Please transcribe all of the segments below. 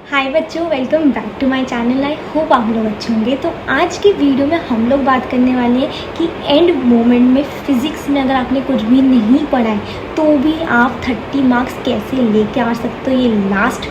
हाय बच्चों, welcome back to my channel. I hope आप लोग अच्छे होंगे। तो आज की वीडियो में हम लोग बात करने वाले हैं कि एंड मोमेंट में फिज़िक्स में अगर आपने कुछ भी नहीं पढ़ा है तो भी आप 30 मार्क्स कैसे लेके आ सकते हो ये लास्ट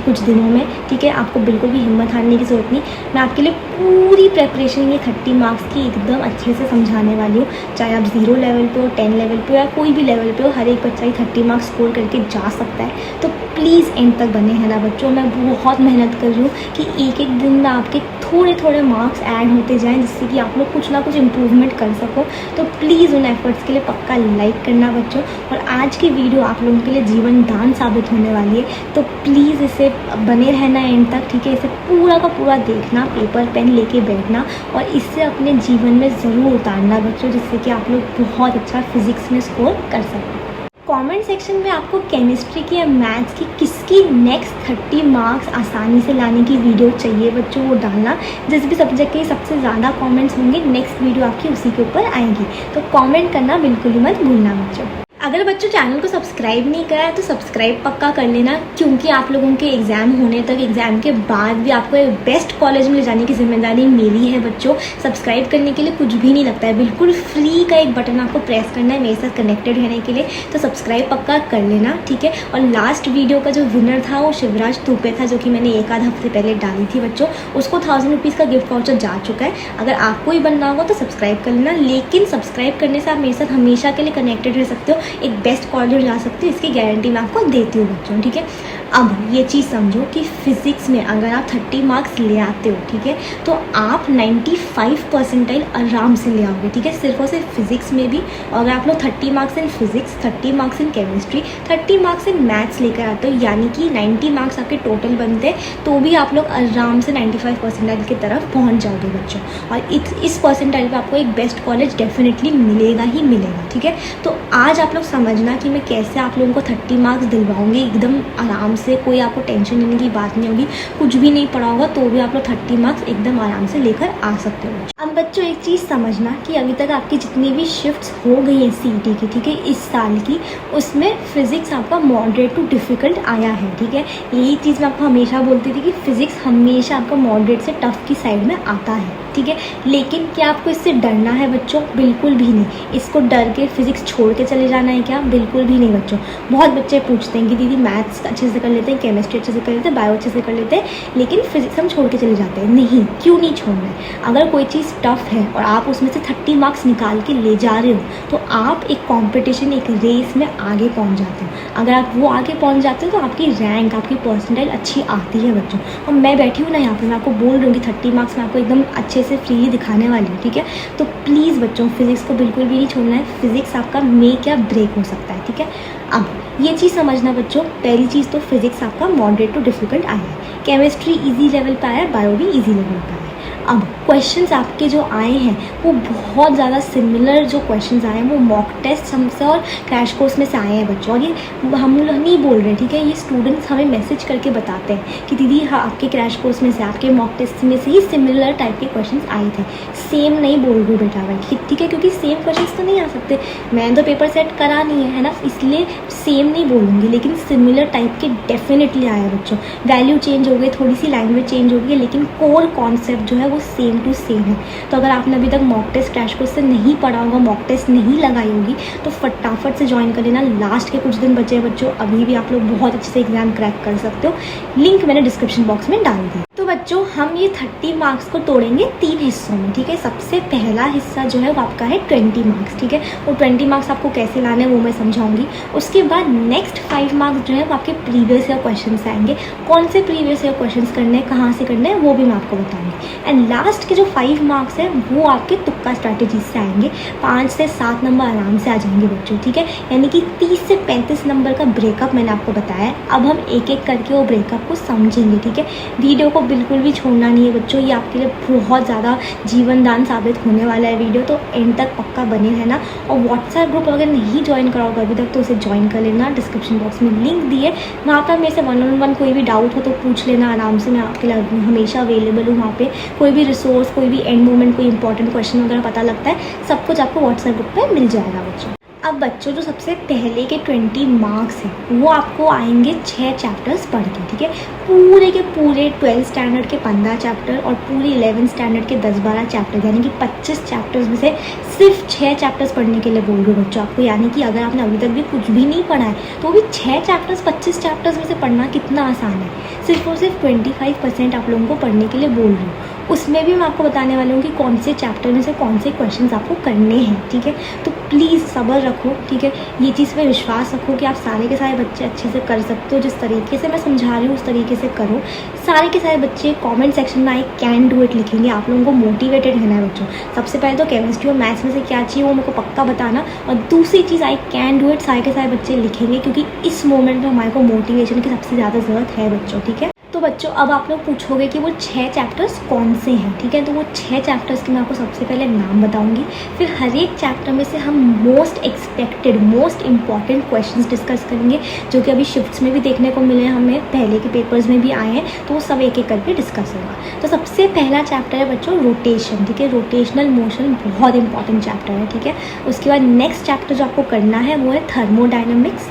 कुछ दिनों में। ठीक है, आपको बिल्कुल भी हिम्मत हारने की ज़रूरत नहीं। मैं आपके लिए पूरी प्रेपरेशन ये 30 मार्क्स की एकदम अच्छे से समझाने वाली हूँ। चाहे आप 0 लेवल पे हो, 10 लेवल पे हो या कोई भी लेवल पे हो, हर एक बच्चा ही 30 मार्क्स स्कोर करके जा सकता है। तो प्लीज़ एंड तक बने हैं ना बच्चों। मैं बहुत मेहनत कर रही हूँ कि एक एक दिन में आपके थोड़े थोड़े मार्क्स ऐड होते जाएं, जिससे कि आप लोग कुछ ना कुछ इम्प्रूवमेंट कर सको। तो प्लीज़ उन एफर्ट्स के लिए पक्का लाइक करना बच्चों। और आज की वीडियो आप लोगों के लिए जीवन दान साबित होने वाली है, तो प्लीज़ इसे बने रहना एंड तक। ठीक है, इसे पूरा का पूरा देखना, पेपर पेन लेके बैठना और इससे अपने जीवन में ज़रूर उतारना बच्चों, जिससे कि आप लोग बहुत अच्छा फिज़िक्स में स्कोर कर सकें। कमेंट सेक्शन में आपको केमिस्ट्री की या मैथ्स की किसकी नेक्स्ट 30 मार्क्स आसानी से लाने की वीडियो चाहिए बच्चों, वो डालना। जिस भी सब्जेक्ट के सबसे ज़्यादा कमेंट्स होंगे नेक्स्ट वीडियो आपकी उसी के ऊपर आएंगी। तो कमेंट करना बिल्कुल ही मत भूलना बच्चों। अगर बच्चों चैनल को सब्सक्राइब नहीं करा है तो सब्सक्राइब पक्का कर लेना, क्योंकि आप लोगों के एग्ज़ाम होने तक, एग्ज़ाम के बाद भी आपको एक बेस्ट कॉलेज में ले जाने की जिम्मेदारी मेरी है बच्चों। सब्सक्राइब करने के लिए कुछ भी नहीं लगता है, बिल्कुल फ्री का एक बटन आपको प्रेस करना है मेरे साथ कनेक्टेड रहने के लिए। तो सब्सक्राइब पक्का कर लेना, ठीक है। और लास्ट वीडियो का जो विनर था वो शिवराज तुपे था, जो कि मैंने एक आध हफ्ते पहले डाली थी बच्चों। उसको 1000 रुपीज़ का गिफ्ट वाउचर जा चुका है। अगर आपको ही बनना होगा तो सब्सक्राइब कर लेना, लेकिन सब्सक्राइब करने से आप मेरे साथ हमेशा के लिए कनेक्टेड रह सकते हो, एक बेस्ट कॉलेज जा सकते हो, इसकी गारंटी मैं आपको देती हूँ बच्चों। ठीक है, अब ये चीज़ समझो कि फिज़िक्स में अगर आप 30 मार्क्स ले आते हो, ठीक है, तो आप 95 परसेंटाइल आराम से ले आओगे। ठीक है, सिर्फ और सिर्फ फिज़िक्स में भी। और अगर आप लोग 30 marks in physics, 30 marks in chemistry, 30 marks in maths लेकर आते हो, यानी कि 90 मार्क्स आपके टोटल बनते हैं, तो भी आप लोग आराम से 95 परसेंटाइल की तरफ पहुँच जाओगे बच्चों। और इस परसेंटाइल पर आपको एक बेस्ट कॉलेज डेफिनेटली मिलेगा ही मिलेगा। ठीक है, तो आज आप लोग समझना कि मैं कैसे आप लोगों को 30 मार्क्स दिलवाऊंगी एकदम आराम से। कोई आपको टेंशन लेने की बात नहीं होगी, कुछ भी नहीं पढ़ा होगा तो भी आप लोग 30 मार्क्स एकदम आराम से लेकर आ सकते हो। अब बच्चों एक चीज़ समझना कि अभी तक आपकी जितनी भी शिफ्ट्स हो गई हैं सीईटी की, ठीक है, इस साल की, उसमें फिज़िक्स आपका मॉडरेट टू डिफ़िकल्ट आया है। ठीक है, यही चीज़ मैं आपको हमेशा बोलती थी कि फ़िज़िक्स हमेशा आपका मॉडरेट से टफ़ की साइड में आता है। ठीक है, लेकिन क्या आपको इससे डरना है बच्चों? बिल्कुल भी नहीं। इसको डर के फिज़िक्स छोड़ के चले जाना है क्या? बिल्कुल भी नहीं बच्चों। बहुत बच्चे पूछते हैं कि दीदी मैथ्स अच्छे से कर लेते हैं, केमिस्ट्री अच्छे से कर लेते हैं, बायो अच्छे से कर लेते हैं, लेकिन फिज़िक्स हम छोड़ के चले जाते हैं। नहीं, क्यों नहीं छोड़ना है? अगर कोई चीज़ टफ़ है और आप उसमें से 30 मार्क्स निकाल के ले जा रहे हो, तो आप एक कॉम्पिटिशन, एक रेस में आगे पहुँच जाते हो। अगर आप वो आगे पहुँच जाते हो तो आपकी रैंक, आपकी परसेंटाइल अच्छी आती है बच्चों। और मैं बैठी हूँ ना यहाँ पर, मैं आपको बोल रही हूँ कि 30 मार्क्स में आपको एकदम अच्छे से फ्रीली दिखाने वाली हूँ। ठीक है, तो प्लीज़ बच्चों फिज़िक्स को बिल्कुल भी नहीं छोड़ना है। फिज़िक्स आपका मेक या ब्रेक हो सकता है। ठीक है, अब ये चीज़ समझना बच्चों। पहली चीज़ तो फिज़िक्स आपका मॉडरेट टू डिफ़िकल्ट आया है, केमिस्ट्री इजी लेवल पर आया है, बायो भी इजी लेवल पर आया है। अब क्वेश्चंस आपके जो आए हैं वो बहुत ज़्यादा सिमिलर, जो क्वेश्चंस आए हैं वो मॉक टेस्ट हमसे और क्रैश कोर्स में से आए हैं बच्चों। और ये हम लोग नहीं बोल रहे हैं, ठीक है, ये स्टूडेंट्स हमें मैसेज करके बताते हैं कि दीदी हाँ, आपके क्रैश कोर्स में से, आपके मॉक टेस्ट में से ही सिमिलर टाइप के क्वेश्चंस आए थे। सेम नहीं बोल रही बेटा भाई, ठीक है, क्योंकि सेम क्वेश्चंस तो नहीं आ सकते, मैंने तो पेपर सेट करा नहीं है ना, इसलिए सेम नहीं बोलूँगी, लेकिन सिमिलर टाइप के डेफिनेटली आया बच्चों। वैल्यू चेंज हो गई, थोड़ी सी लैंग्वेज चेंज हो गई, लेकिन कोर कॉन्सेप्ट जो है वो सेम टू सेम है। तो अगर आपने अभी तक मॉक टेस्ट क्रैश कोर्स से नहीं पढ़ा होगा, मॉक टेस्ट नहीं लगाई होगी, तो फटाफट से ज्वाइन कर लेना। लास्ट के कुछ दिन बचे हैं बच्चों, अभी भी आप लोग बहुत अच्छे से एग्जाम क्रैक कर सकते हो। लिंक मैंने डिस्क्रिप्शन बॉक्स में डाल दी। तो बच्चों हम ये 30 मार्क्स को तोड़ेंगे 3 हिस्सों में। ठीक है, सबसे पहला हिस्सा जो है वो आपका है 20 मार्क्स। ठीक है, वो 20 मार्क्स आपको कैसे लाने हैं वो मैं समझाऊंगी। उसके बाद नेक्स्ट 5 मार्क्स जो है वो आपके प्रीवियस ईयर क्वेश्चन आएंगे। कौन से प्रीवियस ईयर क्वेश्चन करने हैं, कहाँ से करने हैं, वो भी मैं आपको बताऊंगी। एंड लास्ट के जो 5 मार्क्स है वो आपके तुक्का स्ट्रैटेजी से आएंगे। 5 से 7 नंबर आराम से आ जाएंगे बच्चों। ठीक है, यानी कि 30 से 35 नंबर का ब्रेकअप मैंने आपको बताया है। अब हम एक एक करके वो ब्रेकअप को समझेंगे। ठीक है, वीडियो को बिल्कुल भी छोड़ना नहीं है बच्चों, ये आपके लिए बहुत ज़्यादा जीवन दान साबित होने वाला है वीडियो, तो एंड तक पक्का बने रहना। और व्हाट्सएप ग्रुप अगर नहीं ज्वाइन करा होगा अभी तक तो उसे ज्वाइन कर लेना, डिस्क्रिप्शन बॉक्स में लिंक दिए, वहाँ पर मेरे से 1-on-1 कोई भी डाउट हो तो पूछ लेना आराम से, मैं आपके लिए हमेशा अवेलेबल हूँ वहाँ पे। कोई भी रिसोर्स, कोई भी एंड मोमेंट, कोई इंपॉर्टेंट क्वेश्चन वगैरह पता लगता है, सब कुछ आपको व्हाट्सएप ग्रुप पर मिल जाएगा बच्चों। अब बच्चों जो सबसे पहले के 20 मार्क्स हैं वो आपको आएंगे 6 चैप्टर्स पढ़ के, ठीक है। पूरे के पूरे 12 स्टैंडर्ड के 15 चैप्टर और पूरे 11 स्टैंडर्ड के 10-12 चैप्टर, यानी कि 25 चैप्टर्स में से सिर्फ 6 चैप्टर्स पढ़ने के लिए बोल रहे हो बच्चों आपको। यानी कि अगर आपने अभी तक भी कुछ भी नहीं पढ़ा है तो भी 6 चैप्टर्स 25 चैप्टर्स में से पढ़ना कितना आसान है। सिर्फ और सिर्फ 25% आप लोगों को पढ़ने के लिए बोल रही हूँ। उसमें भी मैं आपको बताने वाली हूँ कि कौन से चैप्टर में से कौन से क्वेश्चंस आपको करने हैं, ठीक है। तो प्लीज़ सब्र रखो, ठीक है। ये चीज़ पे विश्वास रखो कि आप सारे के सारे बच्चे अच्छे से कर सकते हो। जिस तरीके से मैं समझा रही हूँ उस तरीके से करो। सारे के सारे बच्चे कमेंट सेक्शन में आई कैन डू इट लिखेंगे। आप लोगों को मोटिवेटेड रहना है बच्चों। सबसे पहले तो केमिस्ट्री और मैथ्स में से क्या चाहिए वो मेरे को पक्का बताना, और दूसरी चीज़ आई कैन डू इट सारे के सारे बच्चे लिखेंगे, क्योंकि इस मोमेंट में हमारे को मोटिवेशन की सबसे ज़्यादा ज़रूरत है बच्चों, ठीक है। तो बच्चों अब आप लोग पूछोगे कि वो 6 चैप्टर्स कौन से हैं, ठीक है। तो वो 6 चैप्टर्स के मैं आपको सबसे पहले नाम बताऊंगी, फिर हर एक चैप्टर में से हम most expected most important questions discuss करेंगे, जो कि अभी शिफ्ट्स में भी देखने को मिले हैं, हमें पहले के पेपर्स में भी आए हैं, तो वो सब एक एक करके डिस्कस होगा। तो सबसे पहला चैप्टर है बच्चों रोटेशन, ठीक है। रोटेशनल मोशन बहुत इंपॉर्टेंट चैप्टर है, ठीक है। उसके बाद नेक्स्ट चैप्टर जो आपको करना है वो है थर्मोडायनेमिक्स।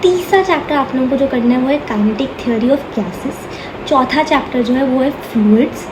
तीसरा चैप्टर आप लोगों को जो करना है वो है काइनेटिक थ्योरी ऑफ गैसेस। चौथा चैप्टर जो है वो है फ्लूइड्स।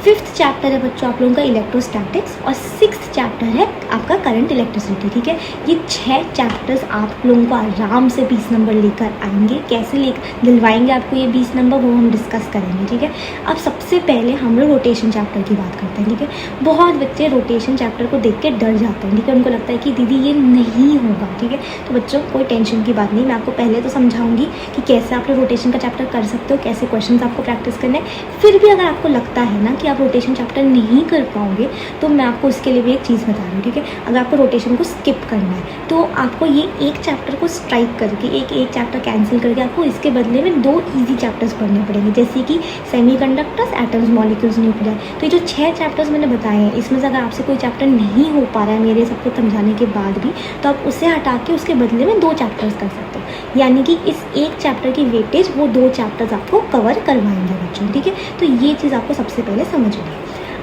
फिफ्थ चैप्टर है बच्चों आप लोगों का इलेक्ट्रोस्टैटिक्स, और सिक्स्थ चैप्टर है आपका करंट इलेक्ट्रिसिटी, ठीक है। ये 6 चैप्टर्स आप लोगों को आराम से 20 नंबर लेकर आएंगे। कैसे ले दिलवाएंगे आपको ये 20 नंबर वो हम डिस्कस करेंगे, ठीक है। अब सबसे पहले हम लोग रोटेशन चैप्टर की बात करते हैं, ठीक है। बहुत बच्चे रोटेशन चैप्टर को देख के डर जाते हैं, ठीक है। उनको लगता है कि दीदी ये नहीं होगा, ठीक है। तो बच्चों कोई टेंशन की बात नहीं, मैं आपको पहले तो समझाऊंगी कि कैसे आप लोग रोटेशन का चैप्टर कर सकते हो, कैसे क्वेश्चन आपको प्रैक्टिस करने हैं। फिर भी अगर आपको लगता है ना कि आप रोटेशन चैप्टर नहीं कर पाओगे तो मैं आपको उसके लिए भी एक चीज़ बता रही हूँ, ठीक है। अगर आपको रोटेशन को स्किप करना है तो आपको ये एक चैप्टर को स्ट्राइक करके एक चैप्टर कैंसिल करके आपको इसके बदले में 2 इजी चैप्टर्स पढ़ने पड़ेंगे, जैसे कि सेमीकंडक्टर्स, एटम्स, मॉलिक्यूल्स, न्यूक्लियर। तो ये जो 6 चैप्टर्स मैंने बताए हैं इसमें से अगर आपसे कोई चैप्टर नहीं हो पा रहा है मेरे सबको समझाने के बाद भी, तो आप उसे हटा के उसके बदले में 2 चैप्टर्स कर सकते हो। यानी कि इस एक चैप्टर की वेटेज वो 2 चैप्टर्स आपको कवर करवाएंगे बच्चों, ठीक है। तो ये चीज़ आपको सबसे पहले समझनी है।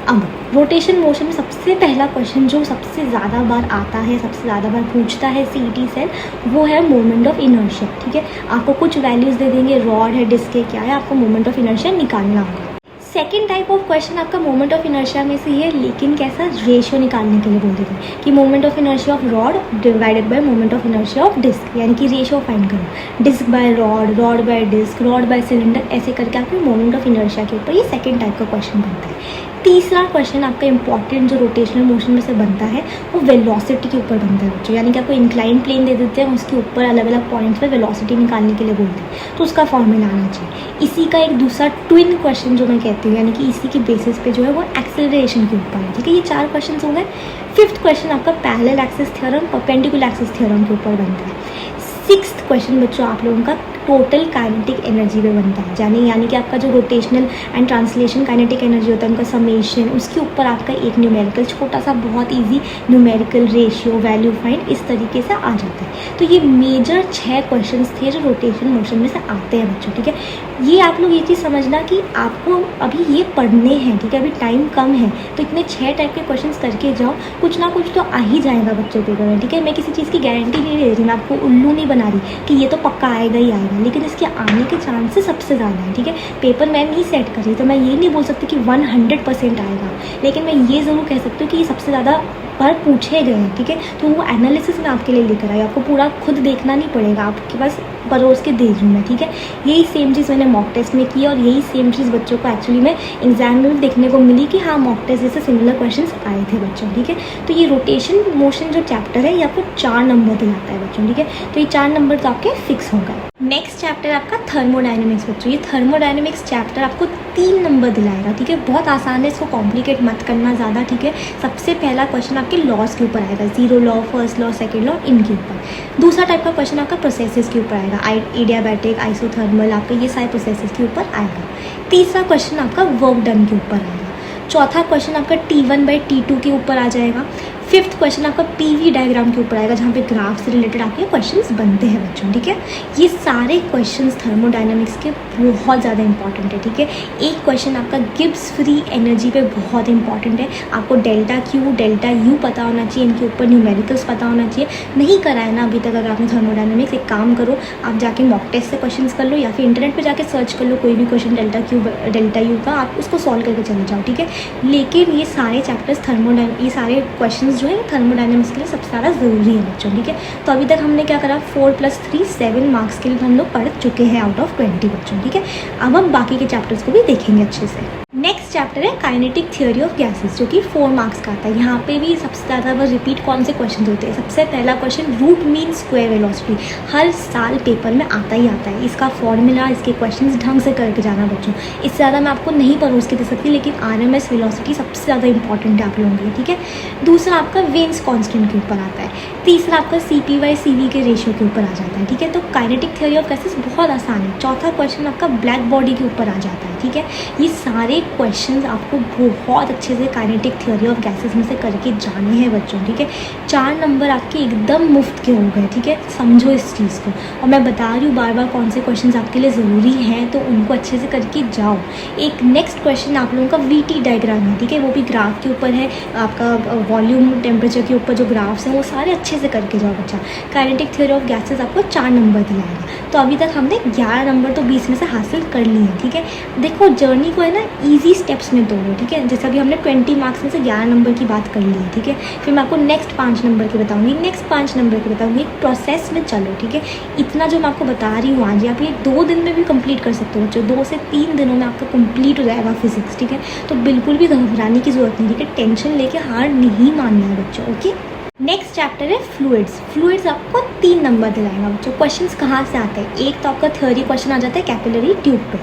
अब रोटेशन मोशन में सबसे पहला क्वेश्चन जो सबसे ज़्यादा बार आता है, सबसे ज़्यादा बार पूछता है सीईटी सेल, वो है मोमेंट ऑफ इनर्शिया, ठीक है। आपको कुछ वैल्यूज़ दे देंगे, रॉड है, डिस्क है, क्या है, आपको मोमेंट ऑफ इनर्शिया निकालना होगा। सेकेंड टाइप ऑफ क्वेश्चन आपका मोमेंट ऑफ इनर्शिया में से ये, लेकिन कैसा, रेशियो निकालने के लिए बोल देते हैं कि moment of inertia of rod divided by moment of inertia of disc, यानी कि रेशियो फाइंड करो, disc by rod, rod by disc, rod by cylinder, ऐसे करके आपके मोमेंट ऑफ इनर्शिया के ऊपर ये सेकेंड टाइप का क्वेश्चन बनता है। तीसरा क्वेश्चन आपका इंपॉर्टेंट जो रोटेशनल मोशन में से बनता है वो वेलोसिटी के ऊपर बनता है बच्चों, यानी कि आपको इंक्लाइन प्लेन दे देते हैं, उसके ऊपर अलग अलग पॉइंट्स पे वेलोसिटी निकालने के लिए बोलते हैं, तो उसका फॉर्मूला आना चाहिए। इसी का एक दूसरा ट्विन क्वेश्चन जो मैं कहती हूँ, यानी कि इसी के बेसिस पे जो है वो एक्सेलरेशन के ऊपर है, ठीक है। ये 4 क्वेश्चन हो गए। फिफ्थ क्वेश्चन आपका parallel axis theorem, perpendicular axis theorem के ऊपर बनता है। सिक्स्थ क्वेश्चन बच्चों आप लोगों का टोटल काइनेटिक एनर्जी पे बनता है, यानी कि आपका जो rotational and translation kinetic energy होता है उनका समेशन, उसके ऊपर आपका एक न्यूमेरिकल छोटा सा बहुत easy numerical ratio value find इस तरीके से आ जाता है। तो ये मेजर 6 क्वेश्चंस थे जो रोटेशन मोशन में से आते हैं बच्चों, ठीक है। ये आप लोग ये चीज़ समझना कि आपको अभी ये पढ़ने हैं, ठीक है। अभी टाइम कम है तो इतने 6 टाइप के क्वेश्चन करके जाओ, कुछ ना कुछ तो आ ही जाएगा बच्चों पेपर में, ठीक है। मैं किसी चीज़ की गारंटी नहीं दे रही, मैं आपको उल्लू नहीं बना रही कि ये तो पक्का आएगा ही आएगा, लेकिन इसके आने के चांसेस सबसे ज़्यादा है, ठीक है। पेपर मैं नहीं सेट कर रही तो मैं ये नहीं बोल सकती कि 100% आएगा, लेकिन मैं ये ज़रूर कह सकती हूँ कि ये सबसे ज़्यादा पर पूछे गए हैं, ठीक है। तो वो एनालिसिस मैं आपके लिए लेकर आई, आपको पूरा खुद देखना नहीं पड़ेगा, आपके पास परोस के दे दूँ मैं, ठीक है। यही सेम चीज़ मैंने मॉक टेस्ट में की और यही सेम चीज़ बच्चों को एक्चुअली में एग्जाम में भी देखने को मिली कि हाँ मॉक टेस्ट जैसे सिमिलर क्वेश्चंस आए थे बच्चों, ठीक है। तो ये रोटेशन मोशन जो चैप्टर है ये आपको 4 नंबर दिलाता है बच्चों, ठीक है। तो ये 4 नंबर तो आपके फिक्स हो गए। नेक्स्ट चैप्टर आपका थर्मोडायनेमिक्स बच्चों, ये थर्मोडायनेमिक्स चैप्टर आपको 3 नंबर दिलाएगा, ठीक है। बहुत आसान है, इसको कॉम्प्लिकेट मत करना ज़्यादा, ठीक है। सबसे पहला क्वेश्चन आपके लॉस के ऊपर आएगा, 0 law, first law, second law, इनके ऊपर। दूसरा टाइप का क्वेश्चन आपका प्रोसेसेस के ऊपर आएगा, एडियाबैटिक, आइसोथर्मल, आपका ये सारे प्रोसेसेस के ऊपर आएगा। तीसरा क्वेश्चन आपका वर्क डन के ऊपर आएगा। चौथा क्वेश्चन आपका T1/T2 के ऊपर आ जाएगा। फिफ्थ क्वेश्चन आपका पीवी डायग्राम के ऊपर आएगा, जहाँ पे ग्राफ से रिलेटेड आपके क्वेश्चंस बनते हैं बच्चों, ठीक है। ये सारे क्वेश्चंस थर्मोडायनामिक्स के बहुत ज़्यादा इंपॉर्टेंट है, ठीक है। एक क्वेश्चन आपका गिब्स फ्री एनर्जी पे बहुत इंपॉर्टेंट है। आपको डेल्टा क्यू डेल्टा यू पता होना चाहिए, इनके ऊपर न्यूमेरिकल्स पता होना चाहिए। नहीं करा है ना अभी तक अगर आपने थर्मोडायनामिक्स, एक काम करो, आप जाके मॉक टेस्ट से क्वेश्चन कर लो या फिर इंटरनेट पर जाके सर्च कर लो कोई भी question delta Q delta U का, आप उसको सॉल्व करके चले जाओ, ठीक है। लेकिन ये सारे चैप्टर्स ये सारे क्वेश्चन जो है थर्मोडायनामिक्स के लिए सबसे ज़्यादा ज़रूरी है बच्चों, ठीक है। तो अभी तक हमने क्या करा, 4 + 3 7 मार्क्स के लिए हम लोग पढ़ चुके हैं आउट ऑफ 20 बच्चों, ठीक है। अब हम बाकी के चैप्टर्स को भी देखेंगे अच्छे से। नेक्स्ट चैप्टर है काइनेटिक थ्योरी ऑफ गैसेस, जो कि 4 मार्क्स का आता है। यहाँ पे भी सबसे ज़्यादा बस रिपीट कौन से क्वेश्चन होते हैं। सबसे पहला question root mean square velocity, हर साल पेपर में आता ही आता है। इसका फॉर्मूला, इसके क्वेश्चंस ढंग से करके जाना बच्चों। इससे ज़्यादा मैं आपको नहीं परोस के दे सकती, लेकिन RMS वेलोसिटी सबसे ज़्यादा इंपॉर्टेंट है आप लोगों के लिए, ठीक है। दूसरा आपका वेन्स कॉन्स्टेंट के ऊपर आता है। तीसरा आपका CP/CV के रेशियो के ऊपर आ जाता है, ठीक है। तो काइनेटिक थ्योरी ऑफ गैसेस बहुत आसान है। चौथा क्वेश्चन आपका ब्लैक बॉडी के ऊपर आ जाता है, ठीक है। ये सारे क्वेश्चंस आपको बहुत अच्छे से काइनेटिक थ्योरी ऑफ गैसेस में से करके जाने हैं बच्चों, ठीक है। 4 नंबर आपके एकदम मुफ्त के हो गए, ठीक है। समझो इस चीज़ को, और मैं बता रही हूँ बार बार कौन से क्वेश्चंस आपके लिए ज़रूरी हैं, तो उनको अच्छे से करके जाओ। एक नेक्स्ट क्वेश्चन आप लोगों का VT डायग्राम है, ठीक है। वो भी ग्राफ के ऊपर है, आपका वॉल्यूम टेम्परेचर के ऊपर जो ग्राफ्स हैं वो सारे अच्छे से करके जाओ बच्चा। काइनेटिक थ्योरी ऑफ गैसेस आपको 4 नंबर दिलाएगा। तो अभी तक हमने 11 नंबर तो 20 में से हासिल कर लिए हैं, ठीक है। देखो जर्नी को है ना ईजी स्टेप्स में तोड़ो, ठीक है। जैसे अभी हमने 20 मार्क्स में से 11 नंबर की बात कर ली है, ठीक है। फिर मैं आपको नेक्स्ट 5 नंबर के बताऊंगी, नेक्स्ट 5 नंबर के बताऊंगी। एक प्रोसेस में चलो, ठीक है। इतना जो मैं आपको बता रही हूँ आज, आप ये 2 दिन में भी कंप्लीट कर सकते हो बच्चों। 2 से 3 दिनों में आपका कंप्लीट हो जाएगा फिजिक्स, ठीक है। तो बिल्कुल भी घबराने की जरूरत नहीं, ठीक है। टेंशन लेके हार नहीं मानना है बच्चों, ओके। नेक्स्ट चैप्टर है फ्लूइड्स। फ्लूइड्स आपको 3 नंबर दिलाएगा बच्चों। क्वेश्चंस कहाँ से आते हैं, एक तो आपका थ्योरी क्वेश्चन आ जाता है कैपिलरी ट्यूब पे,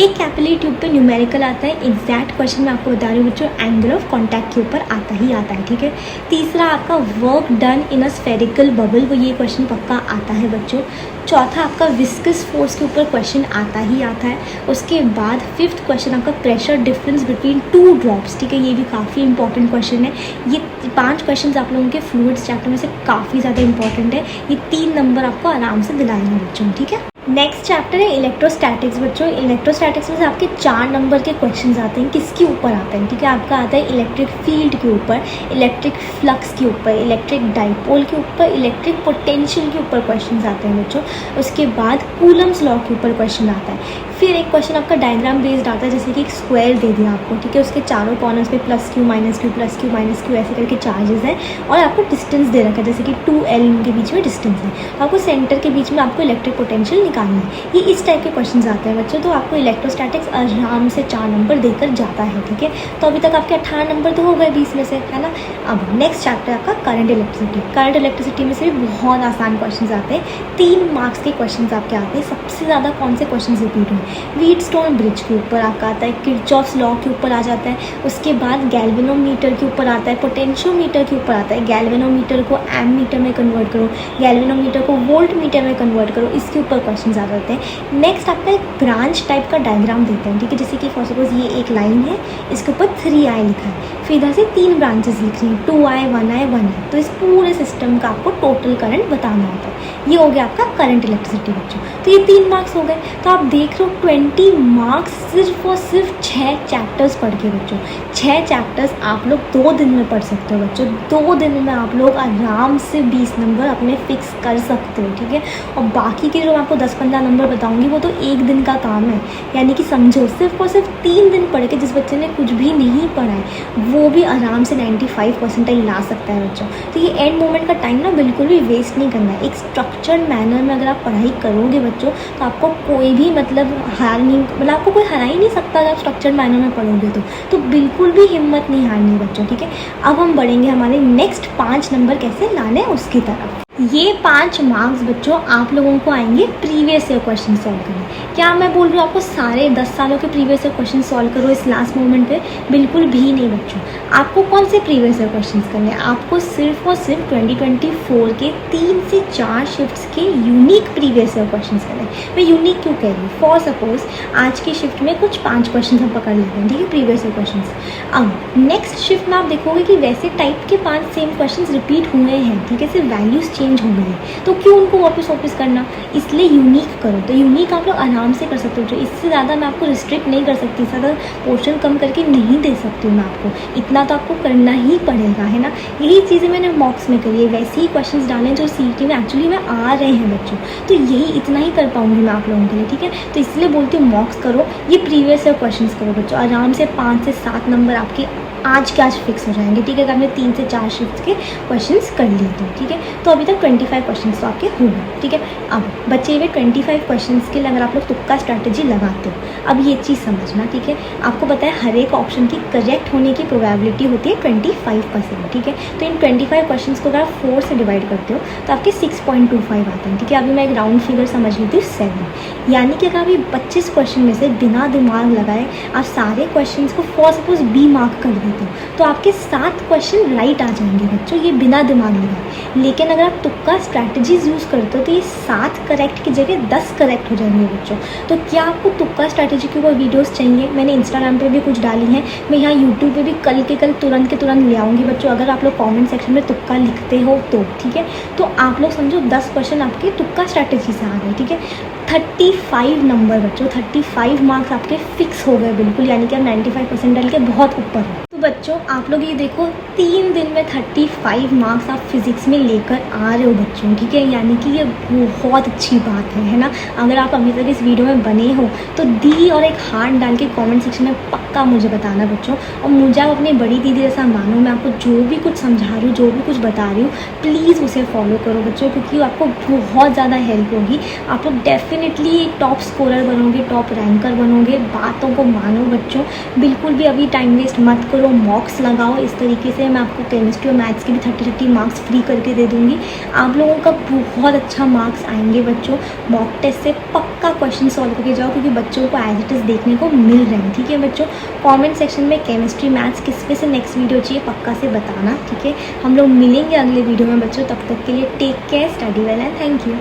एक कैपिलरी ट्यूब पे न्यूमेरिकल आता है। एग्जैक्ट क्वेश्चन मैं आपको बता रही हूँ बच्चों, एंगल ऑफ कॉन्टैक्ट के ऊपर आता ही आता है, ठीक है। तीसरा आपका work done in a spherical bubble, वो ये क्वेश्चन पक्का आता है बच्चों। चौथा आपका विस्कस फोर्स के ऊपर क्वेश्चन आता ही आता है। उसके बाद 5th क्वेश्चन आपका प्रेशर डिफरेंस बिटवीन 2 ड्रॉप्स, ठीक है। ये भी काफ़ी इंपॉर्टेंट क्वेश्चन है। ये 5 क्वेश्चन आप लोगों के फ्लूइड्स चैप्टर में से काफ़ी ज़्यादा इंपॉर्टेंट है। ये 3 नंबर आपको आराम से दिलाएंगे बच्चों, ठीक है। नेक्स्ट चैप्टर है इलेक्ट्रोस्टैटिक्स बच्चों। इलेक्ट्रोस्टैटिक्स में से आपके 4 नंबर के क्वेश्चंस आते हैं। किसके ऊपर आते हैं, ठीक है। आपका आता है इलेक्ट्रिक फील्ड के ऊपर, इलेक्ट्रिक फ्लक्स के ऊपर, इलेक्ट्रिक डाइपोल के ऊपर, इलेक्ट्रिक पोटेंशियल के ऊपर क्वेश्चंस आते हैं बच्चों। उसके बाद कूलम्स लॉ के ऊपर क्वेश्चन आता है। फिर एक क्वेश्चन आपका डायग्राम बेस्ड आता है, जैसे कि एक स्क्वायर दे दिया आपको, ठीक है। उसके चारों कॉर्नर्स पे +Q -Q +Q -Q ऐसे करके चार्जेस हैं, और आपको डिस्टेंस दे रखा है, जैसे कि 2L के बीच में डिस्टेंस है। आपको सेंटर के बीच में आपको इलेक्ट्रिक पोटेंशियल निकालना है। ये इस टाइप के क्वेश्चंस आते हैं बच्चों। तो आपको इलेक्ट्रोस्टैटिक्स आराम से 4 नंबर देकर जाता है, ठीक है। तो अभी तक आपके 18 नंबर तो हो गए 20 में से, है ना। अब नेक्स्ट चैप्टर आपका करंट इलेक्ट्रिसिटी। करंट इलेक्ट्रिसिटी में से भी बहुत आसान क्वेश्चंस आते हैं। 3 मार्क्स के क्वेश्चंस आपके आते हैं। सबसे ज़्यादा कौन से क्वेश्चन रिपीट हुए, व्हीटस्टोन ब्रिज के ऊपर आपका आता है, किरचॉफ्स लॉ के ऊपर आ जाता है। उसके बाद गैल्वेनोमीटर के ऊपर आता है, पोटेंशियोमीटर के ऊपर आता है। गैल्वेनोमीटर को एमीटर में कन्वर्ट करो, गैल्वेनोमीटर को वोल्ट मीटर में कन्वर्ट करो, इसके ऊपर क्वेश्चन आ जाते हैं। नेक्स्ट आपका एक ब्रांच टाइप का डायग्राम देते हैं, ठीक है। जैसे कि फॉर सपोज ये एक लाइन है, इसके ऊपर 3I लिखा है, फिर इधर से 3 ब्रांचेस लिख रही हैं, 2I 1I 1I। तो इस पूरे सिस्टम का आपको टोटल करंट बताना होता है। ये हो गया आपका करंट इलेक्ट्रिसिटी बच्चों। तो ये 3 मार्क्स हो गए। तो आप देख रहे हो 20 मार्क्स सिर्फ और सिर्फ 6 चैप्टर्स पढ़ के बच्चों। 6 चैप्टर्स आप लोग 2 दिन में पढ़ सकते हो बच्चों। 2 दिन में आप लोग आराम से 20 नंबर अपने फिक्स कर सकते हो, ठीक है। और बाकी के जो मैं आपको 10-15 नंबर बताऊंगी वो तो 1 दिन का काम है। यानी कि समझो सिर्फ और सिर्फ 3 दिन पढ़ के जिस बच्चे ने कुछ भी नहीं पढ़ा है वो भी आराम से 95 परसेंटाइल ला सकता है बच्चों। तो ये एंड मोमेंट का टाइम ना बिल्कुल भी वेस्ट नहीं करना है। एक स्ट्रक्चर्ड मैनर में अगर आप पढ़ाई करोगे बच्चों तो आपको कोई भी मतलब आपको कोई हरा ही नहीं सकता अगर आप स्ट्रक्चर्ड मैनर में पढ़ोगे तो बिल्कुल भी हिम्मत नहीं हारनी बच्चों, ठीक है। अब हम बढ़ेंगे हमारे नेक्स्ट 5 नंबर कैसे लाने हैं उसकी तरफ। ये 5 मार्क्स बच्चों आप लोगों को आएंगे प्रीवियस ईयर क्वेश्चन सॉल्व करने। क्या मैं बोल रही हूँ आपको सारे 10 सालों के प्रीवियस ईयर क्वेश्चन सॉल्व करो इस लास्ट मोमेंट पे? बिल्कुल भी नहीं बच्चों। आपको कौन से प्रीवियस ईयर क्वेश्चन करने हैं? आपको सिर्फ और सिर्फ 2024 के 3 से 4 शिफ्ट्स के यूनिक प्रीवियस ईयर क्वेश्चन करने हैं। मैं यूनिक क्यों कह रही हूँ? फॉर सपोज आज की शिफ्ट में कुछ 5 क्वेश्चन हम पकड़ लेते हैं, ठीक है, प्रीवियस ईयर क्वेश्चन। अब नेक्स्ट शिफ्ट में आप देखोगे कि वैसे टाइप के 5 सेम क्वेश्चन रिपीट हुए हैं, ठीक है, सिर्फ वैल्यूज चेंज हो गई है, तो क्यों उनको वापस करना? इसलिए यूनिक करो। तो यूनिक आप लोग आराम से कर सकते हो। इससे ज़्यादा मैं आपको रिस्ट्रिक्ट नहीं कर सकती, ज़्यादा पोर्शन कम करके नहीं दे सकती हूँ मैं आपको। इतना तो आपको करना ही पड़ेगा, है ना। यही चीज़ें मैंने मॉक्स में करी है, वैसे ही क्वेश्चंस डाले जो सीईटी में एक्चुअली में आ रहे हैं बच्चों। तो यही इतना ही कर पाऊँगी मैं आप लोगों के लिए, ठीक है। तो इसलिए बोलती हूँ मॉक्स करो, ये प्रीवियस ईयर क्वेश्चन करो बच्चों। आराम से 5 से 7 नंबर आपके आज के आज फिक्स हो जाएंगे, ठीक है। अगर आपने 3 से 4 शिफ्ट्स के क्वेश्चंस कर लिए तो, ठीक है। तो अभी तक 25 क्वेश्चंस तो आपके हो गए, ठीक है। अब बचे हुए 25 क्वेश्चंस के लिए अगर आप लोग तुक्का स्ट्रैटेजी लगाते हो, अब ये चीज़ समझना, ठीक है। आपको पता है हर एक ऑप्शन की करेक्ट होने की प्रोबेबिलिटी होती है 25%, ठीक है। तो इन 25 क्वेश्चंस को अगर आप 4 से डिवाइड करते हो तो आपके 6.25 आते हैं, ठीक है। अभी मैं एक राउंड फिगर समझ ली थी 7, यानी कि अगर अभी 25 क्वेश्चन में से बिना दिमाग लगाए आप सारे क्वेश्चन को फॉर सपोज बी मार्क कर देते हो तो आपके 7 क्वेश्चन राइट आ जाएंगे बच्चों, ये बिना दिमाग लगाए। लेकिन अगर आप तुक्का स्ट्रैटेजीज यूज़ करते हो तो ये 7 करेक्ट की जगह 10 करेक्ट हो जाएंगे बच्चों। तो क्या आपको तुक्का स्ट्रैटेजी के ऊपर वीडियोस चाहिए? मैंने इंस्टाग्राम पे भी कुछ डाली हैं, मैं यहाँ यूट्यूब पे भी कल के कल तुरंत के तुरंत ले आऊँगी बच्चों। अगर आप लोग कॉमेंट सेक्शन में तुक्का लिखते हो तो, ठीक है। तो आप लोग समझो 10 क्वेश्चन आपके तुक्का स्ट्रैटेजी से आ गए, ठीक है। 35 नंबर बच्चों, 35 मार्क्स आपके फिक्स हो गए बिल्कुल, यानी कि आप 95% डाल के बहुत ऊपर हो। तो बच्चों आप लोग ये देखो 3 दिन में 35 मार्क्स आप फिजिक्स में लेकर आ रहे हो बच्चों, ठीक है। यानी कि ये बहुत अच्छी बात है ना। अगर आप अभी तक इस वीडियो में बने हो तो दी और एक हार्ट डाल के कमेंट सेक्शन में पक्का मुझे बताना बच्चों। और मुझे आप अपनी बड़ी दीदी जैसा मानो, मैं आपको जो भी कुछ समझा रही हूँ, जो भी कुछ बता रही हूँ, प्लीज़ उसे फॉलो करो बच्चों, क्योंकि आपको बहुत ज़्यादा हेल्प होगी। आप लोग डेफिनेटली एक टॉप स्कोरर बनोगे, टॉप रैंकर बनोगे। बातों को मानो बच्चों, बिल्कुल भी अभी टाइम वेस्ट मत करो, मॉक्स लगाओ। इस तरीके से मैं आपको केमिस्ट्री और मैथ्स के भी 30 मार्क्स फ्री करके दे दूँगी। आप लोगों का बहुत अच्छा मार्क्स आएंगे बच्चों। मॉक टेस्ट से पक्का क्वेश्चन सॉल्व करके जाओ, क्योंकि बच्चों को एज इट इज़ देखने को मिल रहे हैं, ठीक है बच्चों। कमेंट सेक्शन में केमिस्ट्री मैथ्स किस पे से नेक्स्ट वीडियो चाहिए पक्का से बताना, ठीक है। हम लोग मिलेंगे अगले वीडियो में बच्चों। तब तक के लिए take care, study well and thank you.